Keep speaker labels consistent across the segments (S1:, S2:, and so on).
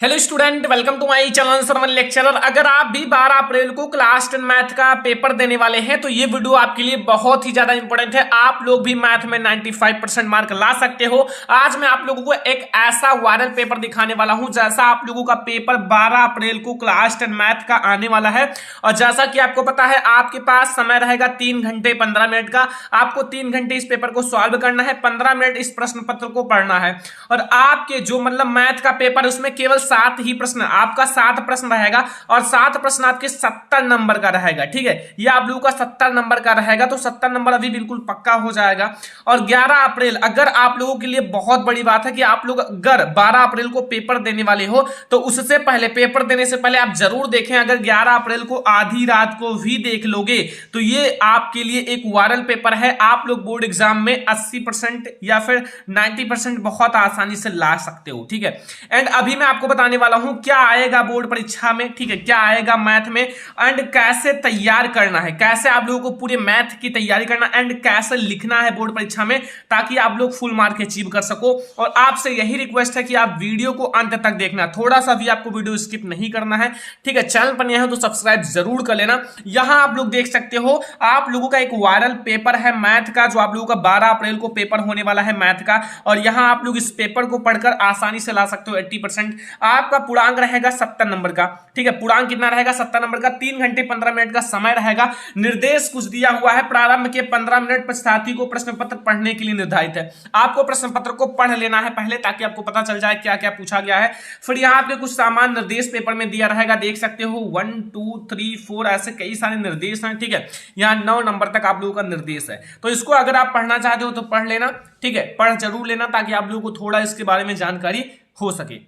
S1: Hello student, welcome to my channel Sarvan lecturer. अगर आप भी 12 अप्रैल को क्लास 10 मैथ का पेपर देने वाले हैं तो ये वीडियो आपके लिए बहुत ही ज्यादा इंपॉर्टेंट है। आप लोग भी मैथ में 95% मार्क ला सकते हो। आज मैं आप लोगों को एक ऐसा वायरल पेपर दिखाने वाला हूं जैसा आप लोगों का पेपर 12 अप्रैल को क्लास 10 मैथ का आने वाला है। और जैसा कि आपको पता है, आपके पास समय रहेगा 3 घंटे 15 मिनट का। आपको 3 घंटे इस पेपर को सॉल्व करना है, 15 मिनट इस प्रश्न पत्र को पढ़ना है। और आपके जो मैथ का पेपर, उसमें केवल 7 ही प्रश्न, आपका 7 प्रश्न रहेगा और 7 प्रश्न आपके 70 नंबर का रहेगा। ठीक है, ये आप लोगों का 70 नंबर का रहेगा, तो 70 नंबर अभी बिल्कुल पक्का हो जाएगा। और 11 अप्रैल, अगर आप लोगों के लिए बहुत बड़ी बात है कि आप लोग अगर 12 अप्रैल को पेपर देने वाले हो तो उससे पहले, पेपर देने से पहले आप जरूर देखें। अगर 11 अप्रैल को आधी रात को भी देख लोगे तो ये आपके लिए एक वायरल पेपर है। आप लोग बोर्ड एग्जाम में 80% या फिर 90% बहुत आसानी से ला सकते हो। ठीक है, एंड अभी मैं आपको बताने वाला हूं क्या आएगा बोर्ड परीक्षा में। ठीक है, क्या आएगा मैथ में एंड कैसे तैयार करना है, कैसे आप लोगों को पूरे मैथ की तैयारी करना एंड कैसे लिखना है बोर्ड परीक्षा में, ताकि आप लोग फुल मार्क अचीव कर सको। और आपसे यही रिक्वेस्ट है कि आप वीडियो को अंत तक देखना, थोड़ा सा भी आपको वीडियो स्किप नहीं करना है। ठीक है, चैनल पर नए हो तो सब्सक्राइब जरूर कर लेना। यहां आप लोग देख सकते हो, आप लोगों का एक वायरल पेपर है मैथ का, जो आप लोगों का 12 अप्रैल को पेपर होने वाला है मैथ का। और यहां आप लोग इस पेपर को पढ़कर आसानी से ला सकते हो 80%। आपका पूर्णांक रहेगा 70 नंबर का। ठीक है, पूर्णांक कितना रहेगा? 70 नंबर का। 3 घंटे 15 मिनट का समय रहेगा। निर्देश कुछ दिया हुआ है, प्रारंभ के 15 मिनट पश्चात को प्रश्न पत्र पढ़ने के लिए निर्धारित है। आपको प्रश्न पत्र को पढ़ लेना है पहले, ताकि आपको पता चल जाए क्या क्या पूछा गया है। फिर यहाँ आपके कुछ सामान्य निर्देश पेपर में दिया रहेगा, देख सकते हो 1 2 3 4 ऐसे कई सारे निर्देश हैं। ठीक है, यहाँ 9 नंबर तक आप लोगों का निर्देश है, तो इसको अगर आप पढ़ना चाहते हो तो पढ़ लेना। ठीक है, पढ़ जरूर लेना, ताकि आप लोगों को थोड़ा इसके बारे में जानकारी हो सके।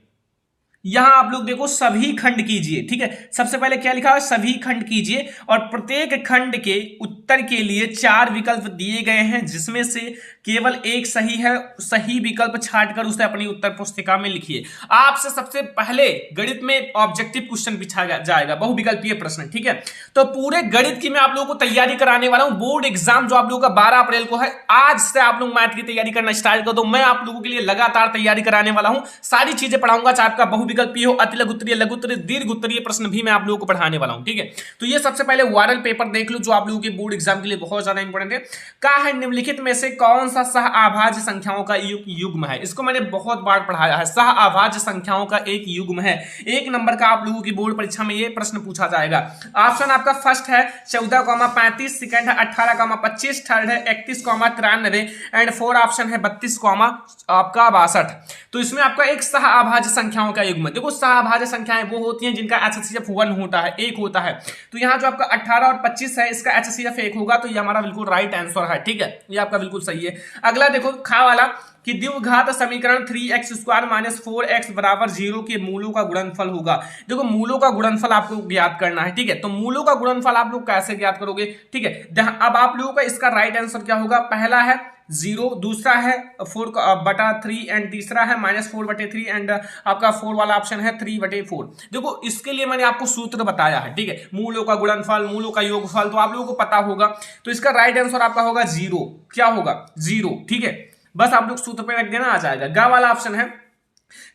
S1: यहां आप लोग देखो, सभी खंड कीजिए। ठीक है, सबसे पहले क्या लिखा है? सभी खंड कीजिए। और प्रत्येक खंड के उत्तर के लिए 4 विकल्प दिए गए हैं, जिसमें से केवल एक सही है। सही विकल्प छांटकर उसे अपनी उत्तर पुस्तिका में लिखिए। आपसे सबसे पहले गणित में ऑब्जेक्टिव क्वेश्चन पूछा जाएगा, बहुविकल्पीय प्रश्न। ठीक है, तो पूरे गणित की मैं आप लोगों को तैयारी कराने वाला हूं। बोर्ड एग्जाम जो आप लोगों का 12 अप्रैल को है, आज से आप लोग मैथ की तैयारी करना स्टार्ट कर दो। मैं आप लोगों के लिए लगातार तैयारी कराने वाला हूं, सारी चीजें पढ़ाऊंगा, चाहे आपका बहुविकल्पीय हो, अति लघु उत्तरीय, लघु उत्तरीय, दीर्घ उत्तरीय प्रश्न भी मैं आप लोगों को पढ़ाने वाला हूं। ठीक है, तो ये सबसे पहले वायरल पेपर देख लो, जो आप लोगों के बोर्ड एग्जाम के लिए बहुत ज्यादा इंपॉर्टेंट है। क्या है? निम्नलिखित में से कौन सा सह अभाज्य संख्याओं का युग्म है? इसको मैंने बहुत बार पढ़ाया है। सह अभाज्य संख्याओं का एक युग्म है। 1 नंबर का आप लोगों की बोर्ड परीक्षा में ये प्रश्न पूछा जाएगा। ऑप्शन आपका फर्स्ट है 14,35, सेकंड है 18,25, थर्ड है 31,93 एंड 4 ऑप्शन है 32, आपका 62। तो इसमें आपका एक सह अभाज्य संख्याओं का युग्म है। देखो, सह अभाज्य संख्याएं वो होती हैं जिनका HCF 1 होता है, 1 होता है। तो यहाँ जो आपका 18 और 25 है, इसका HCF 1 होगा, तो ये हमारा बिल्कुल राइट आंसर है। ठीक है, ये आपका बिल्कुल सही है। अगला देखो, खा वाला कि द्विघात समीकरण 3x² - 4x = 0 के मूलों का गुणनफल होगा। देखो, मूलों का गुणनफल आपको ज्ञात करना है। ठीक है, तो मूलों का गुणनफल आप लोग कैसे ज्ञात करोगे? ठीक है, अब आप लोगों का इसका राइट आंसर क्या होगा? पहला है 0, दूसरा है 4/3 एंड तीसरा है -4/3 एंड आपका 4 वाला ऑप्शन है 3/4। देखो, इसके लिए मैंने आपको सूत्र बताया है। ठीक है, मूलों का गुणनफल, मूलों का योगफल, तो आप लोगों को पता होगा। तो इसका राइट आंसर आपका होगा 0। क्या होगा? 0। ठीक है, बस आप लोग सूत्र पे रख देना, आ जाएगा। ग वाला ऑप्शन है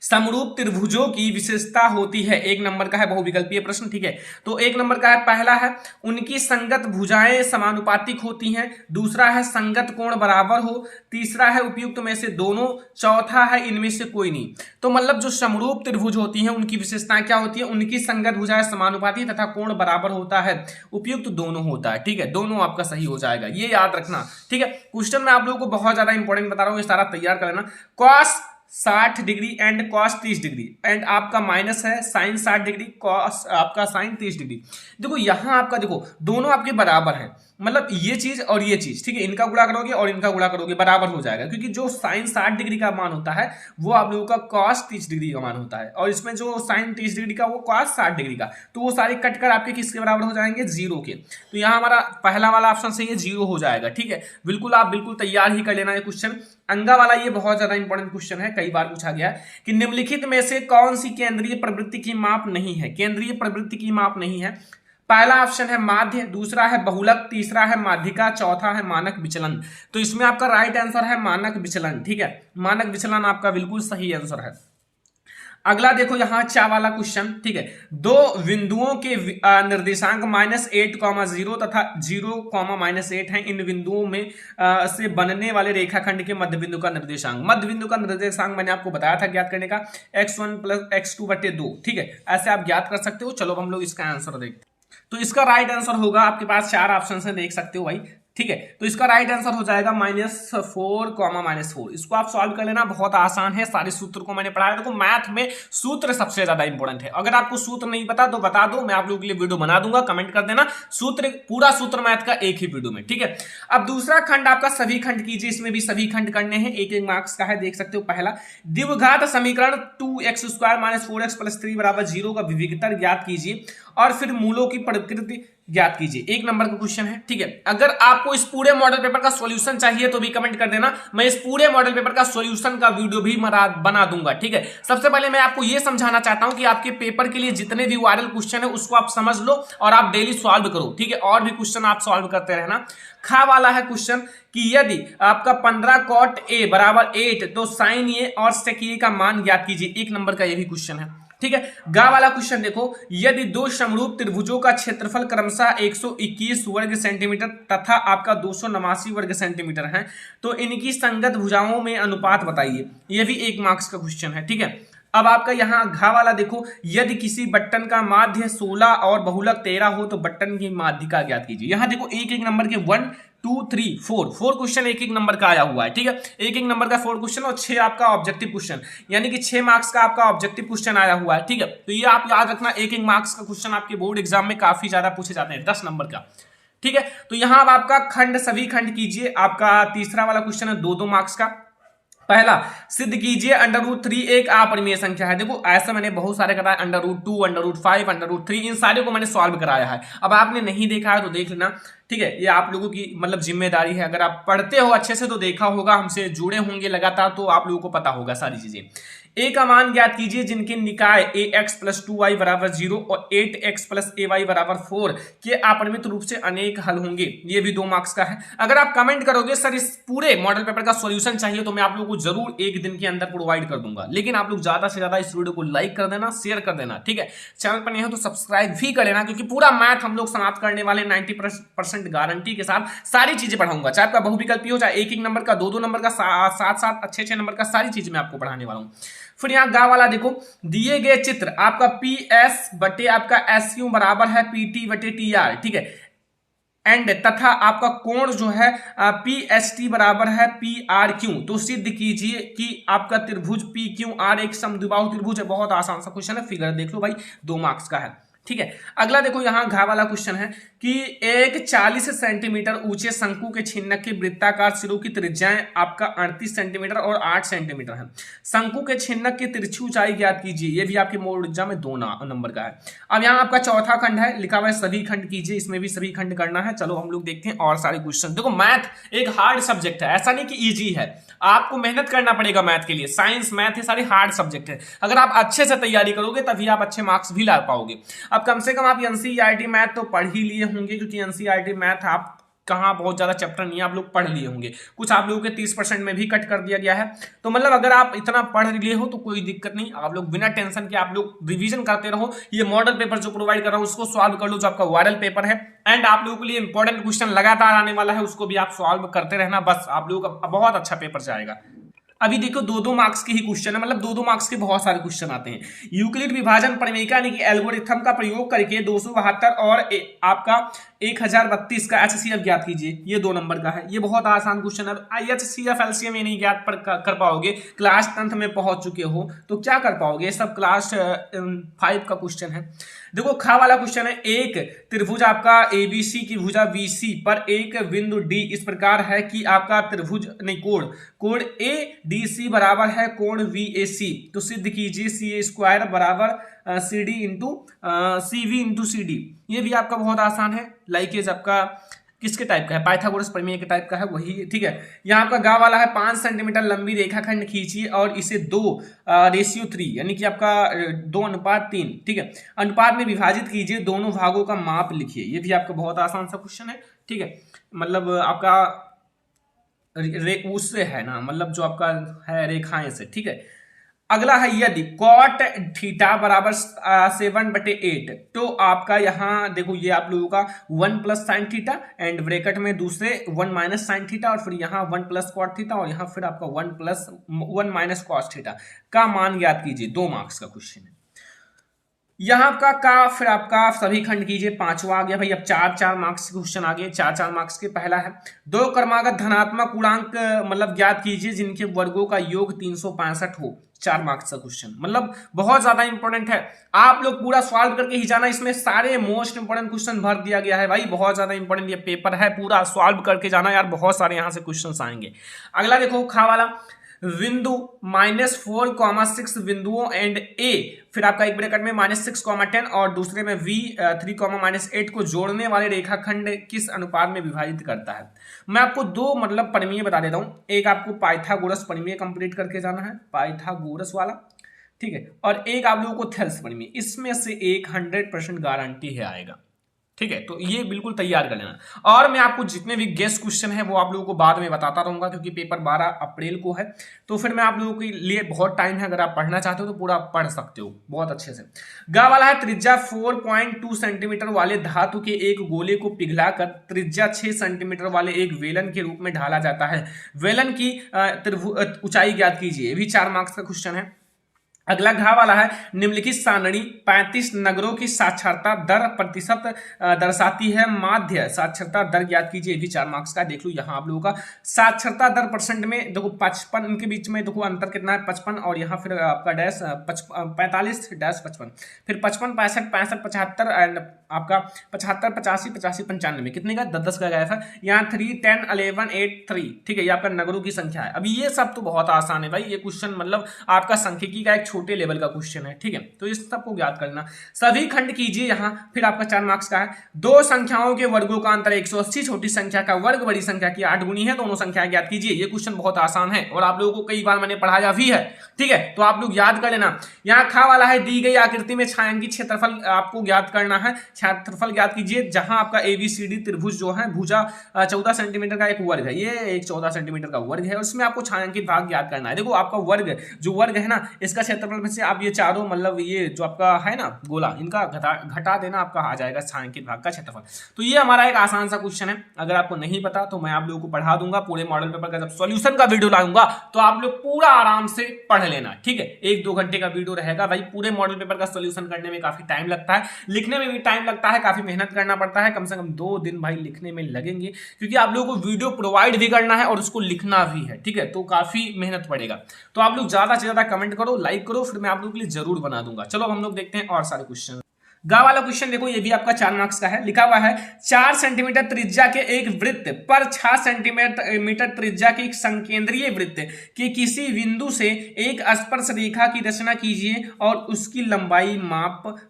S1: समरूप त्रिभुजों की विशेषता होती है। 1 नंबर का है बहुविकल्पीय प्रश्न। ठीक है, तो 1 नंबर का है, पहला है उनकी संगत भुजाएं समानुपातिक होती हैं, दूसरा है संगत कोण बराबर हो, तीसरा है उपयुक्त में से दोनों, चौथा है इनमें से कोई नहीं। तो मतलब जो समरूप त्रिभुज होती हैं उनकी विशेषताएं क्या होती है? उनकी संगत भुजाएं समानुपाती तथा कोण बराबर होता है, उपयुक्त दोनों होता है। ठीक है, दोनों आपका सही हो जाएगा, ये याद रखना। ठीक है, क्वेश्चन मैं आप लोगों को बहुत ज्यादा इंपॉर्टेंट बता रहा हूं, ये सारा तैयार कर लेना। Cos 60 degree and cos 30 degree and आपका माइनस है साइन 60 डिग्री, कॉस आपका साइन 30 डिग्री। देखो, यहां आपका देखो दोनों आपके बराबर है, मतलब ये चीज और ये चीज। ठीक है, इनका गुणा करोगे और इनका गुणा करोगे, बराबर हो जाएगा, क्योंकि जो साइन 60 डिग्री का मान होता है वो आप लोगों का कॉस 30 डिग्री का मान होता है, और इसमें जो साइन 30 डिग्री का वो कॉस 60 डिग्री का, तो वो सारे कट कर आपके किसके बराबर हो जाएंगे? 0 के। तो यहाँ हमारा पहला वाला ऑप्शन सही है, 0 हो जाएगा। ठीक है, बिल्कुल आप बिल्कुल तैयार ही कर लेना ये क्वेश्चन। अंगा वाला ये बहुत ज्यादा इंपॉर्टेंट क्वेश्चन है, कई बार पूछा गया है कि निम्नलिखित में से कौन सी केंद्रीय प्रवृत्ति की माप नहीं है? केंद्रीय प्रवृत्ति की माप नहीं है। पहला ऑप्शन है माध्य, दूसरा है बहुलक, तीसरा है माध्यिका, चौथा है मानक विचलन। तो इसमें आपका राइट आंसर है मानक विचलन। ठीक है, मानक विचलन आपका बिल्कुल सही आंसर है। अगला देखो यहाँ चा वाला क्वेश्चन, ठीक है। दो बिंदुओं के निर्देशांक -8,0 तथा 0,-8 हैं। इन बिंदुओं में से बनने वाले रेखाखंड के मध्य बिंदु का निर्देशांक, मध्य बिंदु का निर्देशांक मैंने आपको बताया था ज्ञात करने का, x1 + x2/2, ठीक है। ऐसे आप ज्ञात कर सकते हो। चलो हम लोग इसका आंसर देखते हैं। तो इसका राइट आंसर होगा, आपके पास 4 ऑप्शन है, देख सकते हो भाई, ठीक है। तो इसका राइट आंसर हो जाएगा -4, -4। इसको आप सॉल्व कर लेना, बहुत आसान है। सारे सूत्र को मैंने पढ़ाया। देखो मैथ में सूत्र सबसे ज्यादा इंपॉर्टेंट है। अगर आपको सूत्र नहीं पता तो बता दो, मैं आप लोगों के लिए वीडियो बना दूंगा, कमेंट कर देना। सूत्र, पूरा सूत्र मैथ का एक ही वीडियो में, ठीक है। अब दूसरा खंड आपका सभी खंड कीजिए। इसमें भी सभी खंड करने हैं, एक मार्क्स का है, देख सकते हो। पहला, द्विघात समीकरण 2x² - 4x + 3 = 0 का विविधतर ज्ञात कीजिए और फिर मूलों की प्रकृति ज्ञात कीजिए। 1 नंबर का क्वेश्चन है, ठीक है। अगर आपको इस पूरे मॉडल पेपर का सॉल्यूशन चाहिए तो भी कमेंट कर देना, मैं इस पूरे मॉडल पेपर का सॉल्यूशन का वीडियो भी बना दूंगा, ठीक है। सबसे पहले मैं आपको यह समझाना चाहता हूं कि आपके पेपर के लिए जितने भी वायरल क्वेश्चन है उसको आप समझ लो और आप डेली सॉल्व करो, ठीक है। और भी क्वेश्चन आप सॉल्व करते रहना। खा वाला है क्वेश्चन कि यदि आपका 15 cot A = 8 तो sin A और sec A का मान ज्ञात कीजिए। 1 नंबर का यह भी क्वेश्चन है, ठीक है। गा वाला क्वेश्चन देखो, यदि दो समरूप त्रिभुजों का क्षेत्रफल क्रमशः 121 वर्ग सेंटीमीटर तथा आपका 289 वर्ग सेंटीमीटर है तो इनकी संगत भुजाओं में अनुपात बताइए। यह भी 1 मार्क्स का क्वेश्चन है, ठीक है। अब आपका यहाँ घा वाला देखो, यदि किसी बटन का माध्य 16 और बहुलक 13 हो तो बटन की माध्यिका ज्ञात कीजिए। यहाँ देखो 1-1 नंबर के 1, 2, 3, 4 क्वेश्चन 1-1 नंबर का आया हुआ है, ठीक है। 1-1 नंबर का 4 क्वेश्चन और 6 आपका ऑब्जेक्टिव क्वेश्चन, यानी कि 6 मार्क्स का आपका ऑब्जेक्टिव क्वेश्चन आया हुआ है, ठीक है। तो ये आप याद रखना, 1-1 मार्क्स का क्वेश्चन आपके बोर्ड एग्जाम में काफी ज्यादा पूछे जाते हैं, 10 नंबर का, ठीक है। तो यहाँ अब आपका खंड सभी खंड कीजिए। आपका तीसरा वाला क्वेश्चन है 2-2 मार्क्स का। पहला, सिद्ध कीजिए √3 एक अपरिमेय संख्या है। देखो ऐसा मैंने बहुत सारे कराया, √2, √5, √3, इन सारे को मैंने सॉल्व कराया है। अब आपने नहीं देखा है तो देख लेना, ठीक है। ये आप लोगों की मतलब जिम्मेदारी है। अगर आप पढ़ते हो अच्छे से तो देखा होगा, हमसे जुड़े होंगे लगातार, तो आप लोगों को पता होगा सारी चीजें। ए का मान ज्ञात कीजिए जिनके निकाय ax + 2y = 0 और 8x + ay = 4 के अपरिमित रूप से अनेक हल होंगे। ये भी 2 मार्क्स का है। अगर आप कमेंट करोगे सर इस पूरे मॉडल पेपर का सॉल्यूशन चाहिए तो मैं आप लोगों को जरूर 1 दिन के अंदर प्रोवाइड कर दूंगा। लेकिन आप लोग ज्यादा से ज्यादा इस वीडियो को लाइक कर देना, शेयर कर देना, ठीक है। चैनल पर नहीं हो तो सब्सक्राइब भी कर लेना, क्योंकि पूरा मैथ हम लोग समाप्त करने वाले 90% गारंटी के साथ सारी चीजें पढ़ाऊंगा। चाहे आपका बहुविकल्पी हो, चाहे 1-1 नंबर का, 2-2 नंबर का, 7-7 अच्छे नंबर का, सारी चीजें मैं आपको पढ़ाने वाला हूँ। फिर यहाँ गा वाला देखो, दिए गए चित्र आपका PS बटे आपका SQ बराबर है PT बटे TR, ठीक है। एंड तथा आपका कोण जो है PST बराबर है PRQ, तो सिद्ध कीजिए कि आपका त्रिभुज PQR एक समद्विबाहु त्रिभुज है। बहुत आसान सा क्वेश्चन है, फिगर देख लो भाई, 2 मार्क्स का है, ठीक है। अगला देखो यहाँ घा वाला क्वेश्चन है कि एक 40 सेंटीमीटर ऊंचे शंकु के छिन्नक के वृत्ताकार सिरों की त्रिज्याएं आपका 38 सेंटीमीटर और 8 सेंटीमीटर है। शंकु के छिन्नक की तिरछी ऊंचाई ज्ञात कीजिए। ये भी आपके बोर्ड एग्जाम में 2 नंबर का है। अब यहाँ आपका चौथा खंड है, लिखा हुआ है सभी खंड कीजिए। इसमें भी सभी खंड करना है। चलो हम लोग देखते हैं और सारे क्वेश्चन। देखो मैथ एक हार्ड सब्जेक्ट है, ऐसा नहीं कि ईजी है, आपको मेहनत करना पड़ेगा मैथ के लिए। साइंस मैथ ये सारे हार्ड सब्जेक्ट है। अगर आप अच्छे से तैयारी करोगे तभी आप अच्छे मार्क्स भी ला पाओगे। अब कम से कम आप एनसीईआरटी मैथ तो पढ़ ही लिए होंगे, क्योंकि एनसीईआरटी मैथ आप कहाँ बहुत ज्यादा चैप्टर नहीं है, आप लोग पढ़ लिए होंगे। कुछ आप लोगों के 30% में भी कट कर दिया गया है। तो मतलब अगर आप इतना पढ़ लिए हो तो कोई दिक्कत नहीं, आप लोग बिना टेंशन के आप लोग रिवीजन करते रहो। ये मॉडल पेपर जो प्रोवाइड कर रहा हूं उसको सॉल्व कर लो, जो आपका वायरल पेपर है। एंड आप लोगों के लिए इंपॉर्टेंट क्वेश्चन लगातार आने वाला है, उसको भी आप सॉल्व करते रहना। बस आप लोगों का बहुत अच्छा पेपर जाएगा। अभी देखो 2-2 मार्क्स के ही क्वेश्चन है, मतलब 2-2 मार्क्स के बहुत सारे क्वेश्चन आते हैं। यूक्लिड विभाजन प्रमेयिका यानी कि एल्गोरिथम का प्रयोग करके 272 और आपका 1032 का HCF ज्ञात कीजिए। ये 2 नंबर का है। ये बहुत आसान क्वेश्चन है। HCF LCM ये नहीं ज्ञात कर पाओगे, क्लास 10th में पहुंच चुके हो तो क्या कर पाओगे, ये सब क्लास 5 का क्वेश्चन है। देखो खा वाला क्वेश्चन है, एक त्रिभुज आपका ABC की भुजा BC पर एक बिंदु D इस प्रकार है कि आपका त्रिभुज नहीं कोण ADC बराबर है कोण VAC, तो सिद्ध कीजिए CA² बराबर CD into CV into CD। ये भी आपका बहुत आसान है। लाइकेज आपका किसके टाइप का है, पाइथागोरस प्रमेय के टाइप का है वही, ठीक है। यहाँ आपका गा वाला है 5 सेंटीमीटर लंबी रेखाखंड खींचिए और इसे 2:3 यानी कि आपका 2:3, ठीक है, अनुपात में विभाजित कीजिए। दोनों भागों का माप लिखिए। ये भी आपका बहुत आसान सा क्वेश्चन है, ठीक है। मतलब आपका उससे है ना, मतलब जो आपका है रेखाएं से, ठीक है। अगला है यदि कॉट थीटा बराबर 7/8, तो आपका यहाँ देखो ये आप लोगों का 1 plus sine theta and bracket में दूसरे 1 माइनस साइन थीटा और फिर यहाँ 1 प्लस कॉट थीटा और यहाँ फिर आपका 1 माइनस कॉस थीटा का मान ज्ञात कीजिए। 2 मार्क्स का क्वेश्चन है। यहाँ का फिर आपका सभी खंड कीजिए, 5वां आ गया भाई। अब 4 मार्क्स के क्वेश्चन आ गए। 4 मार्क्स के पहला है 2 क्रमागत धनात्मक पूर्णांक मतलब ज्ञात कीजिए जिनके वर्गों का योग 365 हो। 4 मार्क्स का क्वेश्चन मतलब बहुत ज्यादा इंपॉर्टेंट है। आप लोग पूरा सॉल्व करके ही जाना, इसमें सारे मोस्ट इंपॉर्टेंट क्वेश्चन भर दिया गया है भाई। बहुत ज्यादा इंपॉर्टेंट ये पेपर है, पूरा सॉल्व करके जाना यार, बहुत सारे यहाँ से क्वेश्चन आएंगे। अगला देखो खा वाला बिंदु -4,6 बिंदुओं एंड ए, फिर आपका एक ब्रैकेट में -6,10 और दूसरे में v3, -8 को जोड़ने वाले रेखाखंड किस अनुपात में विभाजित करता है। मैं आपको 2 मतलब परिमेय बता देता हूं। एक आपको पाइथागोरस परिमेय कंप्लीट करके जाना है, पाइथागोरस वाला, ठीक है, और एक आप लोगों को थेल्स परिमेय। इसमें से एक 100% गारंटी है आएगा, ठीक है, तो ये बिल्कुल तैयार कर लेना। और मैं आपको जितने भी गेस्ट क्वेश्चन है वो आप लोगों को बाद में बताता रहूंगा, क्योंकि पेपर 12 अप्रैल को है, तो फिर मैं आप लोगों के लिए बहुत टाइम है। अगर आप पढ़ना चाहते हो तो पूरा पढ़ सकते हो बहुत अच्छे से। गा वाला है त्रिज्या 4.2 सेंटीमीटर वाले धातु के एक गोले को पिघलाकर त्रिज्या 6 सेंटीमीटर वाले एक वेलन के रूप में ढाला जाता है। वेलन की ऊंचाई ज्ञात कीजिए। ये भी 4 मार्क्स का क्वेश्चन है। अगला घा वाला है निम्नलिखित सारणी 35 नगरों की साक्षरता दर प्रतिशत दर्शाती है। माध्य साक्षरता दर ज्ञात कीजिए। भी 4 मार्क्स का। देख लो यहाँ आप लोगों का साक्षरता दर परसेंट में देखो 55, इनके बीच में देखो अंतर कितना है 55, और यहाँ फिर आपका डैश 45-55, फिर 55, 65, 65, 75 एंड आपका 75, 85, 85, 95 कितने का 10 का गया था। यहाँ 3, 10, 11, 8, 3, ठीक है, ये आपका नगरों की संख्या है। अभी ये सब तो बहुत आसान है भाई, ये क्वेश्चन मतलब आपका सांख्यिकी का एक छोटे लेवल का क्वेश्चन है, ठीक है, तो इस सबको ज्ञात करना। सभी खंड कीजिए यहाँ, फिर आपका 4 मार्क्स का है। 2 संख्याओं के वर्गों का अंतर 180, छोटी संख्या का वर्ग बड़ी संख्या की 8 गुनी है, दोनों संख्याएं ज्ञात कीजिए। ये क्वेश्चन बहुत आसान है और आप लोगों को कई बार मैंने पढ़ाया भी है, ठीक है, तो आप लोग याद कर लेना। यहाँ खा वाला है दी गई आकृति में छायांकित क्षेत्रफल आपको ज्ञात करना है। क्षेत्रफल ज्ञात कीजिए जहां आपका ABCD त्रिभुज जो है भुजा 14 सेंटीमीटर का एक वर्ग है, ये एक 14 सेंटीमीटर का वर्ग है, और इसमें आपको छायांकित भाग ज्ञात करना है। देखो आपका वर्ग जो वर्ग है ना, इसका क्षेत्रफल में से आप ये चारों मतलब ये जो आपका है ना गोला, इनका घटा देना, आपका आ जाएगा छायांकित भाग का क्षेत्रफल। तो ये हमारा एक आसान सा क्वेश्चन है। अगर आपको नहीं पता तो मैं आप लोगों को पढ़ा दूंगा पूरे मॉडल पेपर का। जब सॉल्यूशन का वीडियो लाऊंगा तो आप लोग पूरा आराम से पढ़ लेना, ठीक है। 1-2 घंटे का वीडियो रहेगा भाई। पूरे मॉडल पेपर का सॉल्यूशन करने में काफी टाइम लगता है, लिखने में भी टाइम लगता है, काफी मेहनत करना पड़ता है। कम से कम 2 दिन भाई लिखने में लगेंगे, क्योंकि आप लोगों को वीडियो प्रोवाइड भी करना है और उसको लिखना भी है, ठीक है, तो काफी मेहनत पड़ेगा। तो आप लोग ज्यादा से ज्यादा कमेंट करो, लाइक करो, फिर मैं आप लोगों के लिए जरूर बना दूंगा। चलो अब हम लोग देखते हैं और सारे क्वेश्चन। गा वाला क्वेश्चन देखो, ये भी आपका 4 मार्क्स का है। लिखा हुआ है 4 सेंटीमीटर त्रिज्या के एक वृत्त पर 6 सेंटीमीटर त्रिज्या के एक संकेंद्रीय वृत्त के किसी बिंदु से एक स्पर्श रेखा की रचना कीजिए और उसकी लंबाई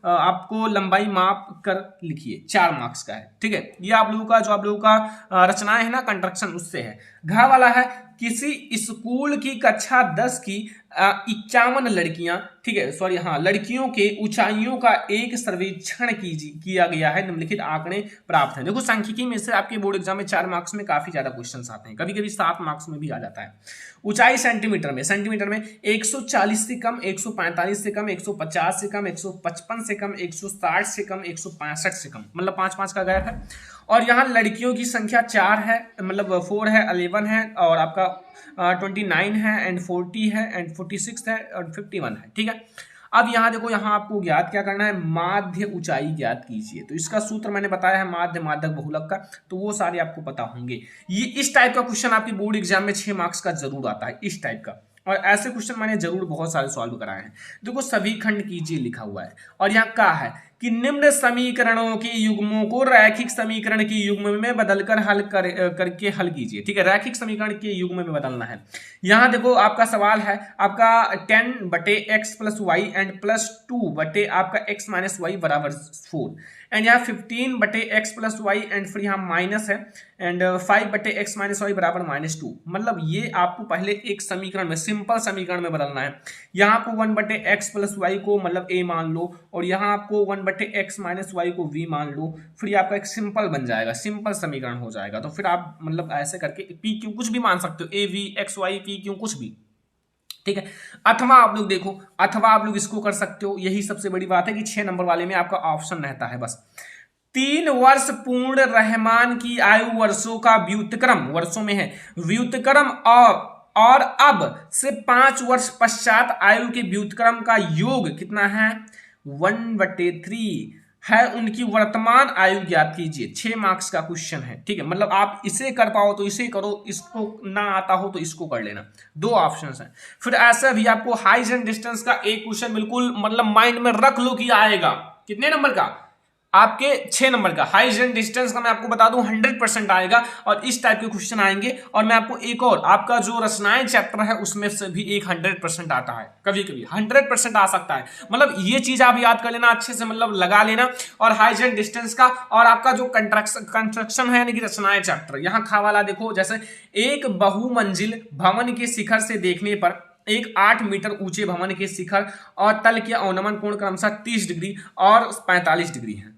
S1: आपको लंबाई माप कर लिखिए। 4 मार्क्स का है, ठीक है। ये आप लोगों का जो आप लोगों का रचनाएं है ना कंस्ट्रक्शन, उससे है। घा वाला है किसी स्कूल की कक्षा 10 की 51 लड़कियां, ठीक है, सॉरी हाँ, लड़कियों के ऊंचाइयों का एक सर्वेक्षण किया गया है। निम्नलिखित आंकड़े प्राप्त हैं। देखो सांख्यिकी में से आपके बोर्ड एग्जाम में 4 मार्क्स में काफी ज्यादा क्वेश्चन आते हैं, कभी कभी 7 मार्क्स में भी आ जाता है। ऊंचाई सेंटीमीटर में 140 से कम, 145 से कम, 150 से कम, 155 से कम, 160 से कम, 165 से कम, मतलब 5-5 का गैप है। और यहाँ लड़कियों की संख्या 4 है, मतलब 4 है, 11 है, और आपका 29 है एंड 40 है एंड 46 है और 51 है, ठीक है। अब यहाँ देखो, यहाँ आपको ज्ञात क्या करना है, माध्य ऊंचाई ज्ञात कीजिए। तो इसका सूत्र मैंने बताया है माध्य माध्यक बहुलक का, तो वो सारे आपको पता होंगे। ये इस टाइप का क्वेश्चन आपकी बोर्ड एग्जाम में 6 मार्क्स का जरूर आता है, इस टाइप का, और ऐसे क्वेश्चन मैंने जरूर बहुत सारे सॉल्व कराए हैं। देखो सभी खंड कीजिए लिखा हुआ है, और यहाँ क्या है कि निम्न समीकरणों के युग्मों को रैखिक समीकरण के युग्म में बदलकर करके हल कीजिए, ठीक है। रैखिक समीकरण के युग्म में बदलना है। यहाँ देखो आपका सवाल है आपका 10/x + y एंड +2 आपका x - y = 4, एंड यहाँ 15/x + y एंड फिर यहाँ माइनस है, एंड 5/x - y = -2। मतलब ये आपको पहले एक समीकरण में, सिंपल समीकरण में बदलना है। यहाँ आपको 1/x + y को मतलब a मान लो, और यहाँ आपको 1/x - y को v मान लो, फिर आपका एक सिंपल बन जाएगा, सिंपल समीकरण हो जाएगा। तो फिर आप मतलब ऐसे करके p q कुछ भी मान सकते हो, a v x y p q कुछ भी, ठीक है। अथवा आप लोग देखो, अथवा आप लोग इसको कर सकते हो, यही सबसे बड़ी बात है कि 6 नंबर वाले में आपका ऑप्शन रहता है बस। 3 वर्ष पूर्ण रहमान की आयु वर्षों का व्युत्क्रम, वर्षों में है व्युत्क्रम, और अब से 5 वर्ष पश्चात आयु के व्युत्क्रम का योग कितना है 1/3 है, उनकी वर्तमान आयु ज्ञात कीजिए। 6 मार्क्स का क्वेश्चन है, ठीक है। मतलब आप इसे कर पाओ तो इसे करो, इसको ना आता हो तो इसको कर लेना, 2 ऑप्शंस हैं। फिर ऐसा भी आपको हाइट एंड डिस्टेंस का एक क्वेश्चन बिल्कुल मतलब माइंड में रख लो कि आएगा, कितने नंबर का, आपके 6 नंबर का। हाइट एंड डिस्टेंस का मैं आपको बता दूं 100% आएगा, और इस टाइप के क्वेश्चन आएंगे। और मैं आपको एक और, आपका जो रचनाएं चैप्टर है उसमें से भी एक 100% आता है, कभी कभी 100% आ सकता है। मतलब ये चीज आप याद कर लेना अच्छे से, मतलब लगा लेना। और हाइट एंड डिस्टेंस का, और आपका जो कंस्ट्रक्शन है यानी कि रचनाएं चैप्टर, यहाँ खा वाला देखो, जैसे एक बहुमंजिल भवन के शिखर से देखने पर एक 8 मीटर ऊंचे भवन के शिखर और तल के अवनमन कोण क्रमशः 30 डिग्री और 45 डिग्री है,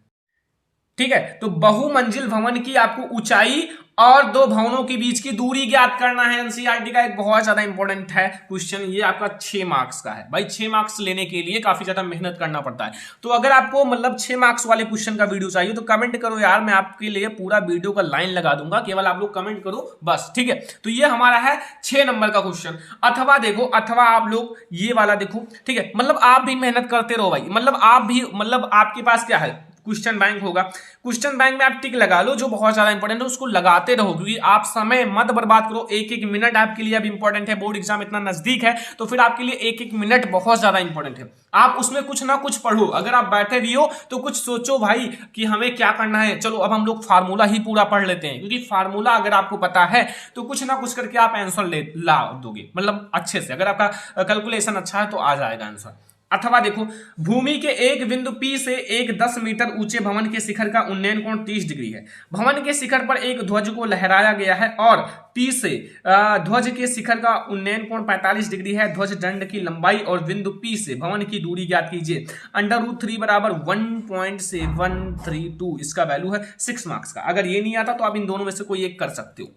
S1: ठीक है। तो बहुमंजिल भवन की आपको ऊंचाई और 2 भवनों के बीच की दूरी ज्ञात करना है। एनसीईआरटी का एक बहुत ज्यादा इंपॉर्टेंट है क्वेश्चन, ये आपका 6 मार्क्स का है भाई। 6 मार्क्स लेने के लिए काफी ज्यादा मेहनत करना पड़ता है। तो अगर आपको मतलब 6 मार्क्स वाले क्वेश्चन का वीडियो चाहिए तो कमेंट करो यार, मैं आपके लिए पूरा वीडियो का लाइन लगा दूंगा, केवल आप लोग कमेंट करो बस, ठीक है। तो ये हमारा है 6 नंबर का क्वेश्चन। अथवा देखो, अथवा आप लोग ये वाला देखो, ठीक है। मतलब आप भी मेहनत करते रहो भाई, मतलब आप भी, मतलब आपके पास क्या है, क्वेश्चन बैंक होगा, क्वेश्चन बैंक में आप टिक लगा लो, जो बहुत ज्यादा इंपॉर्टेंट है उसको लगाते रहो, क्योंकि आप समय मत बर्बाद करो। एक एक मिनट आपके लिए अब इंपॉर्टेंट है, बोर्ड एग्जाम इतना नजदीक है तो फिर आपके लिए एक एक मिनट बहुत ज्यादा इंपॉर्टेंट है। आप उसमें कुछ ना कुछ पढ़ो, अगर आप बैठे भी हो तो कुछ सोचो भाई कि हमें क्या करना है। चलो अब हम लोग फार्मूला ही पूरा पढ़ लेते हैं, क्योंकि फार्मूला अगर आपको पता है तो कुछ ना कुछ करके आप आंसर ला दोगे, मतलब अच्छे से। अगर आपका कैलकुलेशन अच्छा है तो आ जाएगा आंसर। अथवा देखो, भूमि के एक बिंदु P से एक 10 मीटर ऊंचे भवन के शिखर का उन्नयन कोण 30 डिग्री है। भवन के शिखर पर एक ध्वज को लहराया गया है और P से ध्वज के शिखर का उन्नयन कोण 45 डिग्री है। ध्वज दंड की लंबाई और बिंदु P से भवन की दूरी ज्ञात कीजिए। √3 बराबर 1.732, इसका वैल्यू है 6 मार्क्स का। अगर ये नहीं आता तो आप इन दोनों में से कोई एक कर सकते हो।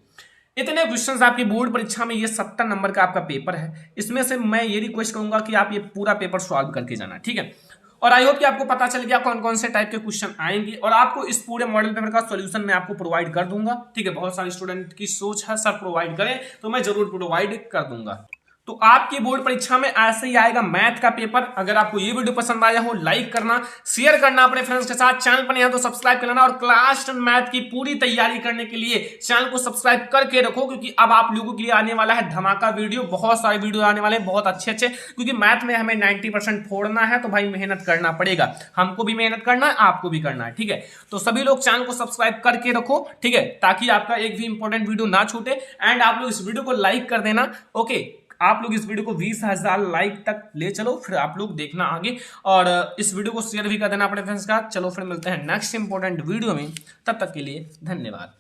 S1: इतने क्वेश्चंस आपकी बोर्ड परीक्षा में, ये 70 नंबर का आपका पेपर है। इसमें से मैं ये रिक्वेस्ट करूंगा कि आप ये पूरा पेपर सॉल्व करके जाना, ठीक है। और आई होप कि आपको पता चल गया कौन कौन से टाइप के क्वेश्चन आएंगे, और आपको इस पूरे मॉडल पेपर का सॉल्यूशन मैं आपको प्रोवाइड कर दूंगा, ठीक है। बहुत सारे स्टूडेंट की सोच है सर प्रोवाइड करें, तो मैं जरूर प्रोवाइड कर दूंगा। तो आपकी बोर्ड परीक्षा में ऐसे ही आएगा मैथ का पेपर। अगर आपको ये वीडियो पसंद आया हो, लाइक करना, शेयर करना अपने फ्रेंड्स के साथ, चैनल पर नहीं तो सब्सक्राइब कर लेना। और क्लास 10 मैथ की पूरी तैयारी करने के लिए चैनल को सब्सक्राइब करके रखो, क्योंकि अब आप लोगों के लिए आने वाला है धमाका वीडियो, बहुत सारे वीडियो आने वाले हैं बहुत अच्छे अच्छे। क्योंकि मैथ में हमें 90% फोड़ना है, तो भाई मेहनत करना पड़ेगा, हमको भी मेहनत करना है, आपको भी करना है, ठीक है। तो सभी लोग चैनल को सब्सक्राइब करके रखो, ठीक है, ताकि आपका एक भी इंपॉर्टेंट वीडियो ना छूटे। एंड आप लोग इस वीडियो को लाइक कर देना, ओके। आप लोग इस वीडियो को 20,000 लाइक तक ले चलो, फिर आप लोग देखना आगे। और इस वीडियो को शेयर भी कर देना अपने फ्रेंड्स का। चलो फिर मिलते हैं नेक्स्ट इंपॉर्टेंट वीडियो में, तब तक के लिए धन्यवाद।